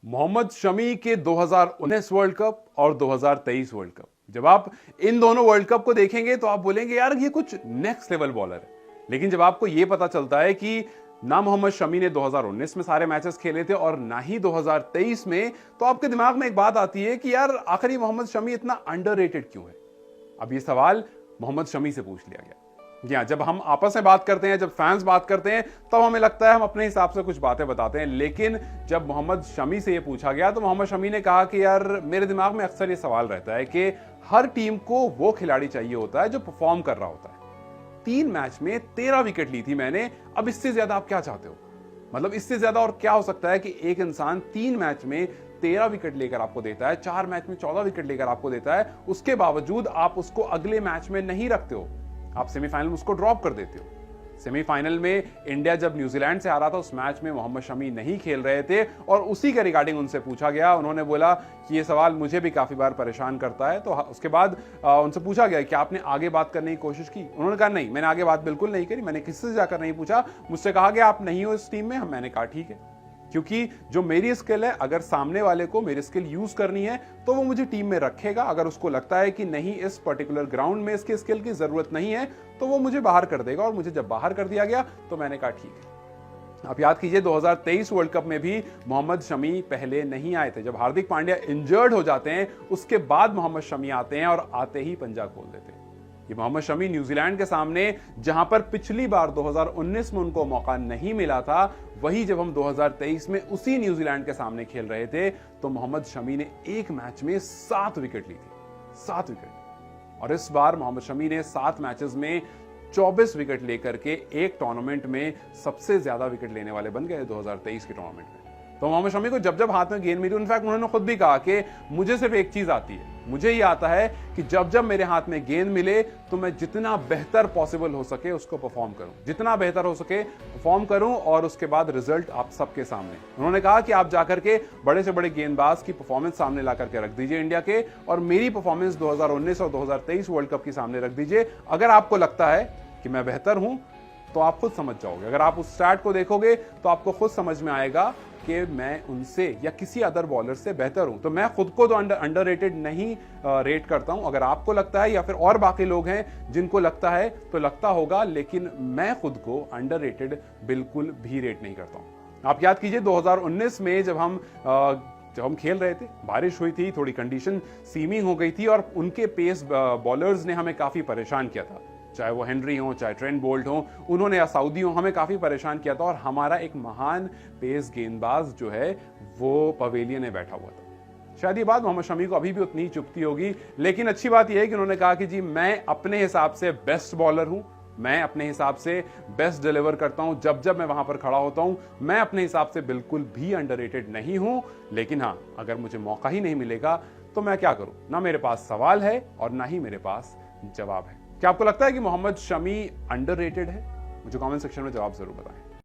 मोहम्मद शमी के 2019 world cup और 2023 world cup, जब आप इन दोनों वर्ल्ड कप को देखेंगे तो आप बोलेंगे यार ये कुछ नेक्स्ट लेवल बॉलर है। लेकिन जब आपको ये पता चलता है कि ना मोहम्मद शमी ने 2019 में सारे मैचेस खेले थे और ना ही 2023 में, तो आपके दिमाग में एक बात आती है कि यार आखिर मोहम्मद शमी इतना अंडररेटेड क्यों है। अब ये सवाल मोहम्मद शमी से पूछ लिया गया। जी हाँ, जब हम आपस में बात करते हैं, जब फैंस बात करते हैं, तब हमें लगता है हम अपने हिसाब से कुछ बातें बताते हैं। लेकिन जब मोहम्मद शमी से ये पूछा गया तो मोहम्मद शमी ने कहा कि यार मेरे दिमाग में अक्सर ये सवाल रहता है कि हर टीम को वो खिलाड़ी चाहिए होता है जो परफॉर्म कर रहा होता है। 3 मैच में 13 विकेट ली थी मैंने, अब इससे ज्यादा आप क्या चाहते हो? मतलब इससे ज्यादा और क्या हो सकता है कि एक इंसान 3 मैच में 13 विकेट लेकर आपको देता है, 4 मैच में 14 विकेट लेकर आपको देता है, उसके बावजूद आप उसको अगले मैच में नहीं रखते हो, आप सेमीफाइनल में उसको ड्रॉप कर देते हो। सेमीफाइनल में इंडिया जब न्यूजीलैंड से आ रहा था, उस मैच में मोहम्मद शमी नहीं खेल रहे थे और उसी के रिगार्डिंग उनसे पूछा गया। उन्होंने बोला कि ये सवाल मुझे भी काफी बार परेशान करता है। तो उसके बाद उनसे पूछा गया कि आपने आगे बात करने की कोशिश की? उन्होंने कहा नहीं, मैंने आगे बात बिल्कुल नहीं करी, मैंने किसी से जाकर नहीं पूछा, मुझसे कहा गया आप नहीं हो इस टीम में। मैंने कहा ठीक है, क्योंकि जो मेरी स्किल है, अगर सामने वाले को मेरी स्किल यूज करनी है तो वो मुझे टीम में रखेगा। अगर उसको लगता है कि नहीं इस पर्टिकुलर ग्राउंड में इसकी स्किल की जरूरत नहीं है तो वो मुझे बाहर कर देगा। और मुझे जब बाहर कर दिया गया तो मैंने कहा ठीक है। आप याद कीजिए 2023 वर्ल्ड कप में भी मोहम्मद शमी पहले नहीं आए थे। जब हार्दिक पांड्या इंजर्ड हो जाते हैं उसके बाद मोहम्मद शमी आते हैं और आते ही पंजा खोल देते हैं। ये मोहम्मद शमी न्यूजीलैंड के सामने, जहां पर पिछली बार 2019 में उनको मौका नहीं मिला था, वही जब हम 2023 में उसी न्यूजीलैंड के सामने खेल रहे थे तो मोहम्मद शमी ने एक मैच में 7 विकेट ली थी, 7 विकेट। और इस बार मोहम्मद शमी ने 7 मैचेस में 24 विकेट लेकर के एक टूर्नामेंट में सबसे ज्यादा विकेट लेने वाले बन गए 2023 के टूर्नामेंट में। तो मोहम्मद शमी को जब जब हाथ में गेंद मिली, इनफैक्ट उन्होंने खुद भी कहा कि मुझे सिर्फ एक चीज आती है, मुझे ये आता है कि जब जब मेरे हाथ में गेंद मिले तो मैं जितना बेहतर पॉसिबल हो सके उसको परफॉर्म करूं, जितना बेहतर हो सके परफॉर्म करूं और उसके बाद रिजल्ट आप सबके सामने। उन्होंने कहा कि आप जाकर के बड़े से बड़े गेंदबाज की परफॉर्मेंस सामने ला करके रख दीजिए इंडिया के, और मेरी परफॉर्मेंस 2019 और 2023 वर्ल्ड कप की सामने रख दीजिए। अगर आपको लगता है कि मैं बेहतर हूं तो आप खुद समझ जाओगे। अगर आप उस स्टैट को देखोगे तो आपको खुद समझ में आएगा कि मैं उनसे या किसी अदर बॉलर से बेहतर हूं। तो मैं खुद को तो अंडररेटेड नहीं रेट करता हूं। अगर आपको लगता है या फिर और बाकी लोग हैं जिनको लगता है तो लगता होगा, लेकिन मैं खुद को अंडररेटेड बिल्कुल भी रेट नहीं करता हूं। आप याद कीजिए 2019 में जब हम खेल रहे थे, बारिश हुई थी, थोड़ी कंडीशन सीमी हो गई थी और उनके पेस बॉलर्स ने हमें काफी परेशान किया था, चाहे वो हेनरी हो, चाहे ट्रेंट बोल्ट हो, उन्होंने या सऊदी हो, हमें काफी परेशान किया था। और हमारा एक महान पेस गेंदबाज जो है वो पवेलियन में बैठा हुआ था। शायद ये बात मोहम्मद शमी को अभी भी उतनी ही चुभती होगी, लेकिन अच्छी बात यह है कि उन्होंने कहा कि जी मैं अपने हिसाब से बेस्ट बॉलर हूं, मैं अपने हिसाब से बेस्ट डिलीवर करता हूं जब जब मैं वहां पर खड़ा होता हूं। मैं अपने हिसाब से बिल्कुल भी अंडररेटेड नहीं हूं, लेकिन हाँ, अगर मुझे मौका ही नहीं मिलेगा तो मैं क्या करूं? ना मेरे पास सवाल है और ना ही मेरे पास जवाब है। क्या आपको लगता है कि मोहम्मद शमी अंडररेटेड है? मुझे कमेंट सेक्शन में जवाब जरूर बताएं।